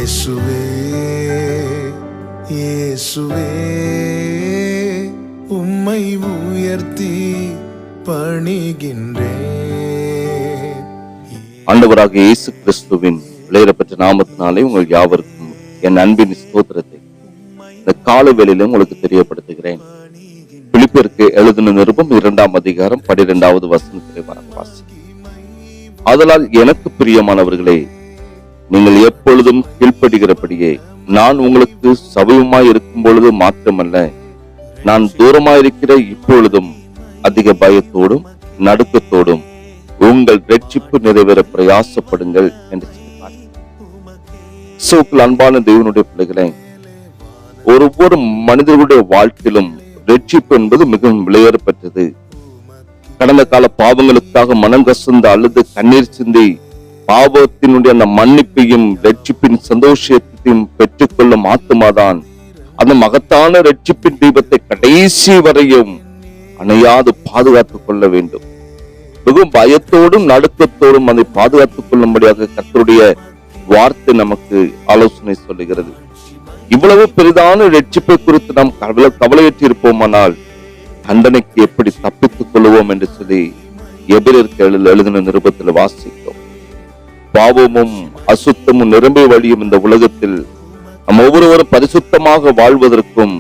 இயேசுவே இயேசுவே உம்மை உயர்த்தி பணிகின்றேன். ஆண்டவராக இயேசு கிறிஸ்துவின் விலையேறப்பெற்ற நாமத்தினாலே உங்கள் யாவருக்கும் என் அன்பின் ஸ்தோத்திரத்தை இந்த கால வேளையிலும் உங்களுக்கு தெரியப்படுத்துகிறேன். பிலிப்பியருக்கு எழுதின நிருபம் 2ஆம் அதிகாரம் 12வது வசனத்திலே வாசி. ஆதலால் எனக்கு பிரியமானவர்களே, நீங்கள் எப்பொழுதும் கீழ்ப்படுகிறபடியே நான் உங்களுக்கு சபையுமாய் இருக்கும் பொழுது மாத்திரமல்ல, நான் தூரமாயிருக்கிற இப்பொழுதும் அதிக பயத்தோடும் நடுக்கத்தோடும் உங்கள் ரட்சிப்பு நிறைவேற பிரயாசப்படுங்கள் என்று சொன்னார். அன்பான தேவனுடைய பிள்ளைகளே, ஒவ்வொரு மனிதர்களுடைய வாழ்க்கையிலும் ரட்சிப்பு என்பது மிகவும் விலையேறப்பட்டது. கடந்த கால பாவங்களுக்காக மனம் கசந்து அல்லது கண்ணீர் சிந்தி பாவத்தினுடைய அந்த மன்னிப்பையும் ரட்சிப்பின் சந்தோஷத்தையும் பெற்றுக்கொள்ளும் ஆத்துமாதான் அந்த மகத்தான ரட்சிப்பின் தீபத்தை கடைசி வரையும் அணையாது பாதுகாத்துக் கொள்ள வேண்டும். மிகவும் பயத்தோடும் நடுக்கத்தோடும் அதை பாதுகாத்துக் கொள்ளும்படியாக கர்த்தருடைய வார்த்தை நமக்கு ஆலோசனை சொல்லுகிறது. இவ்வளவு பெரிதான ரட்சிப்பை குறித்து நாம் கவலையற்றி இருப்போமானால் தண்டனைக்கு எப்படி தப்பித்துக் கொள்வோம் என்று சொல்லி எபிரேயருக்கு எழுதின நிருபத்தில் வாசித்தோம். பாவமும் அசுத்தமும் நிரம்பி வழியும் இந்த உலகத்தில் நம் ஒவ்வொருவரும் பரிசுத்தமாக வாழ்வதற்கும்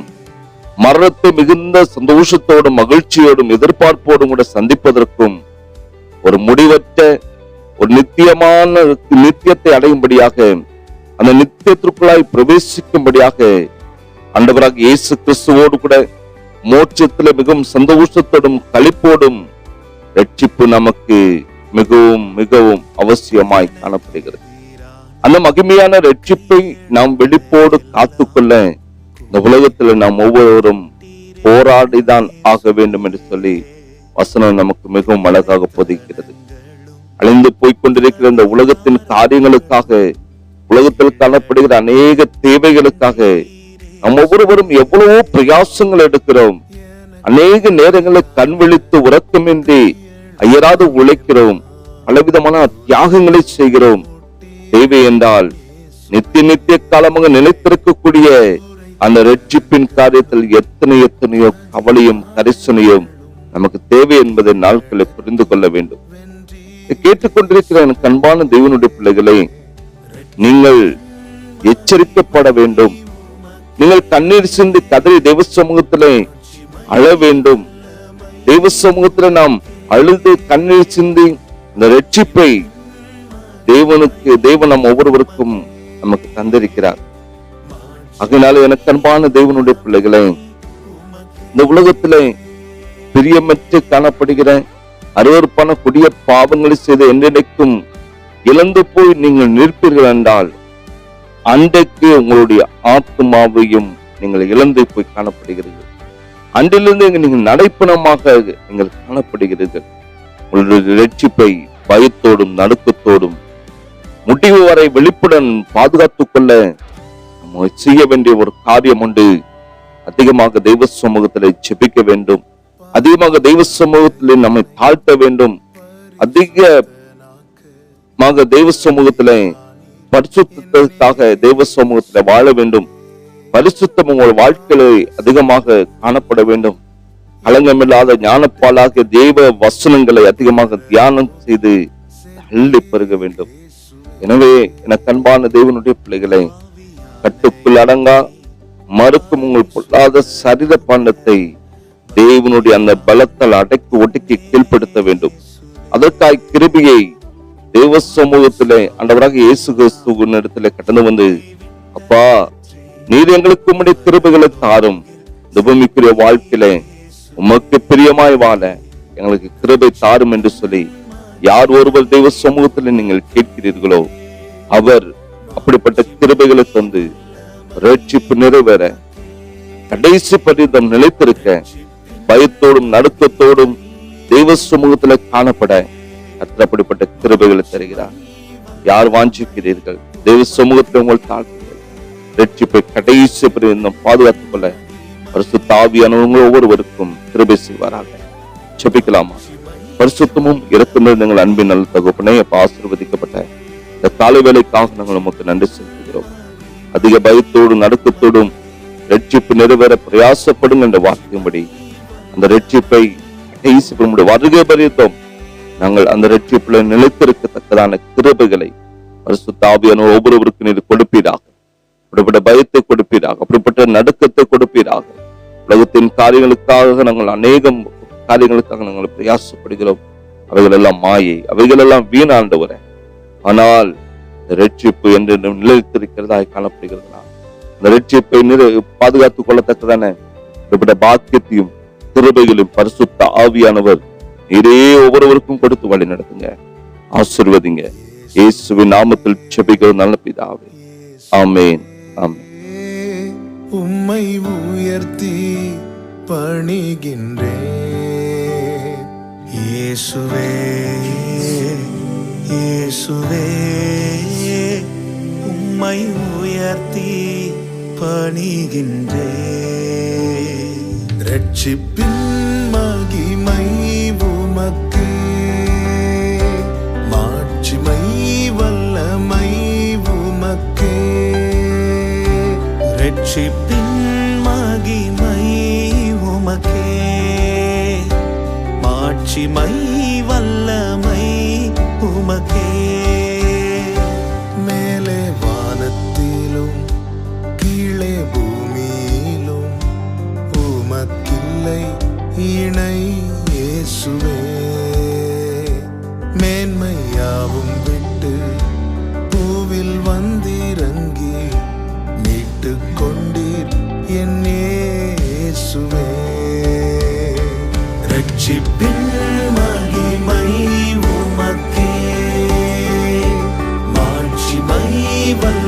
மரணத்தை மிகுந்த சந்தோஷத்தோடும் மகிழ்ச்சியோடும் எதிர்பார்ப்போடும் கூட சந்திப்பதற்கும் ஒரு முடிவற்ற ஒரு நித்தியத்தை அடையும்படியாக அந்த நித்தியத்திற்குள்ளாய் பிரவேசிக்கும்படியாக ஆண்டவராக இயேசு கிறிஸ்துவோடு கூட மோட்சத்திலே மிகவும் சந்தோஷத்தோடும் களிப்போடும் ரட்சிப்பு நமக்கு மிகவும் மிகவும் அவசியமாய் காணப்படுகிறது. அந்த மகிமையான ரட்சிப்பை நாம் வெளிப்போடு காத்துக்கொள்ள இந்த உலகத்தில் நாம் ஒவ்வொருவரும் போராடிதான் ஆக வேண்டும் என்று சொல்லி வசனம் நமக்கு மிகவும் அழகாக போதிக்கிறது. அழிந்து போய்கொண்டிருக்கிற இந்த உலகத்தின் காரியங்களுக்காக, உலகத்தில் காணப்படுகிற அநேக தேவைகளுக்காக நாம் ஒவ்வொருவரும் எவ்வளவோ பிரயாசங்கள் எடுக்கிறோம். அநேக நேரங்களில் கண் விழித்து உறக்கமின்றி அயராது உழைக்கிறோம். பலவிதமான தியாகங்களை செய்கிறோம். தேவை என்றால் நித்திய காலமாக நிலைத்திருக்கக்கூடிய அந்த ரட்சிப்பின் காரியத்தில் எத்தனையோ கவலையும் கரிசனையும் நமக்கு தேவை என்பதை நாட்களை புரிந்து கொள்ள வேண்டும். கேட்டுக்கொண்டிருக்கிற எனக்கு அன்பான தேவனுடைய பிள்ளைகளை, நீங்கள் எச்சரிக்கப்பட வேண்டும். நீங்கள் கண்ணீர் சிந்தி கதறி தெய்வ சமூகத்திலே அழ வேண்டும். தெய்வ சமூகத்திலே நாம் அழுது கண்ணீர் சிந்தி இந்த ரட்சிப்பை தேவன் நம் ஒவ்வொருவருக்கும் நமக்கு தந்திருக்கிறார். அதனால எனக்கு அன்பான தேவனுடைய பிள்ளைகளை, இந்த உலகத்திலே பிரியமற்று காணப்படுகிற அருவருப்பான கொடிய பாவங்களை செய்த என்றைக்கும் இழந்து போய் நீங்கள் நிற்பீர்கள் என்றால் அன்றைக்கு உங்களுடைய ஆத்மாவையும் நீங்கள் இழந்து போய் காணப்படுகிறீர்கள். அன்றிலிருந்து நீங்கள் நடைப்பணமாக நீங்கள் காணப்படுகிறீர்கள். உங்களுடைய ரட்சிப்பை பயத்தோடும் நடுக்கத்தோடும் முடிவு வரை வெளிப்புடன் பாதுகாத்துக் கொள்ள நம்ம செய்ய வேண்டிய ஒரு காரியம் உண்டு. அதிகமாக தெய்வ சமூகத்திலே ஜெபிக்க வேண்டும். அதிகமாக தெய்வ சமூகத்திலே நம்மை தாழ்த்த வேண்டும். அதிகமாக தெய்வ சமூகத்திலே பரிசுத்தத்திற்காக தெய்வ சமூகத்திலே வாழ வேண்டும். பரிசுத்தம் உங்கள் வாழ்க்கையில அதிகமாக காணப்பட வேண்டும். களங்கமில்லாத ஞானப்பாலாக தெய்வ வசனங்களை அதிகமாக தியானம் செய்து அள்ளி பெருக வேண்டும். எனவே எனக்கு அன்பான தேவனுடைய பிள்ளைகளை, கட்டுக்குள் அடங்கா மறுக்கும் உங்கள் பொல்லாத சரீர பாண்டத்தை தேவனுடைய அந்த பலத்தால் அடக்கி ஒடுக்கி கீழ்ப்படுத்த வேண்டும். அதற்காய் கிருபையை தேவ சமூகத்திலே ஆண்டவராக இயேசு கிறிஸ்துவின் இடத்திலே கடந்து வந்து, அப்பா நீர் எங்களுக்கு உம்முடைய கிருபைகளை தாரும். இந்த பூமிக்குரிய வாழ்க்கையிலே உமக்கு பிரியமாய் வாழ எங்களுக்கு கிருபை தாரும் என்று சொல்லி யார் ஒருவர் தெய்வ சமூகத்தில் நீங்கள் கேட்கிறீர்களோ அவர் அப்படிப்பட்ட கிருபைகளை தந்து ரட்சிப்பு நிறைவேற கடைசி பரிதம் நிலைத்திருக்க பயத்தோடும் நடுக்கத்தோடும் தெய்வ சமூகத்துல காணப்பட அப்படிப்பட்ட கிருபைகளை தருகிறார். யார் வாஞ்சிக்கிறீர்கள் தெய்வ சமூகத்தை உங்கள் தாழ்த்துங்கள். ரட்சிப்பை கடைசி பரிதம் பாதுகாத்துக் கொள்ள பரிசுத்த ஆவியானவர்கள் ஒவ்வொருவருக்கும் கிருபை செய்வாராக. ஜெபிக்கலாமா? பரிசுத்தமும் இரக்கமும் எங்கள் அன்பின் நல்ல தகப்பனே, ஆசீர்வதிக்கப்பட்ட இந்த காலை வேளைக்காக நாங்கள் நமக்கு நன்றி செலுத்துகிறோம். அதிக பயத்தோடும் நடுக்கத்தோடும் ரட்சிப்பு நிறைவேற பிரயாசப்படும் என்ற வார்த்தையும்படி அந்த ரட்சிப்பை வருகை பரியந்தம் நாங்கள் அந்த ரட்சிப்புல நிலைத்திருக்கத்தக்கதான கிருபைகளை பரிசுத்த ஆவியானவர் ஒவ்வொருவருக்கும் நீர் கொடுப்பீராக. அப்படிப்பட்ட பயத்தை கொடுப்பீராக, அப்படிப்பட்ட நடுக்கத்தை கொடுப்பீராக. உலகத்தின் காரியங்களுக்காக நாங்கள் அநேகம் காரியங்களுக்காக நாங்கள் பிரயாசப்படுகிறோம். அவைகள் எல்லாம் மாயை, அவைகள் எல்லாம் வீணாண்டவரே. ஆனால் இந்த ரட்சிப்பு என்று நிலைத்திருக்கிறதாய் காணப்படுகிறதா? இந்த ரட்சிப்பை பாதுகாத்துக் கொள்ளத்தக்கதான இப்படிப்பட்ட பாக்கியத்தையும் கிருபைகளையும் பரிசுத்த ஆவியானவர் நீரே ஒவ்வொருவருக்கும் கொடுத்து வழி நடத்துங்க, ஆசீர்வதிங்க. இயேசுவின் நாமத்தில் ஜெபிக்கிறோம் நல்ல பிதாவே, ஆமென், ஆமென். உம்மை உயர்த்தி பணிகின்றேன் இயேசுவே, இயேசுவே. உம்மை உயர்த்தி பணிகின்றேன். ரட்சிப்பின் மகிமை உமக்கு, மாட்சிமை வல்லமை உமக்கு. ரட்சிப்பின் மகிமை உமக்கே, மாட்சிமை வல்லமை உமக்கே. மேலே வானத்திலும் கீழே பூமியிலும் உமக்கில்லை இணை இயேசுவே. மேன்மையாவும் விட்டு பூவில் வந்திறங்கி மீட்டு கொண்டீர் என் இயேசுவே. ரட்சிப்பின் மகிமை உமக்கே, மாட்சிமை வல்லமை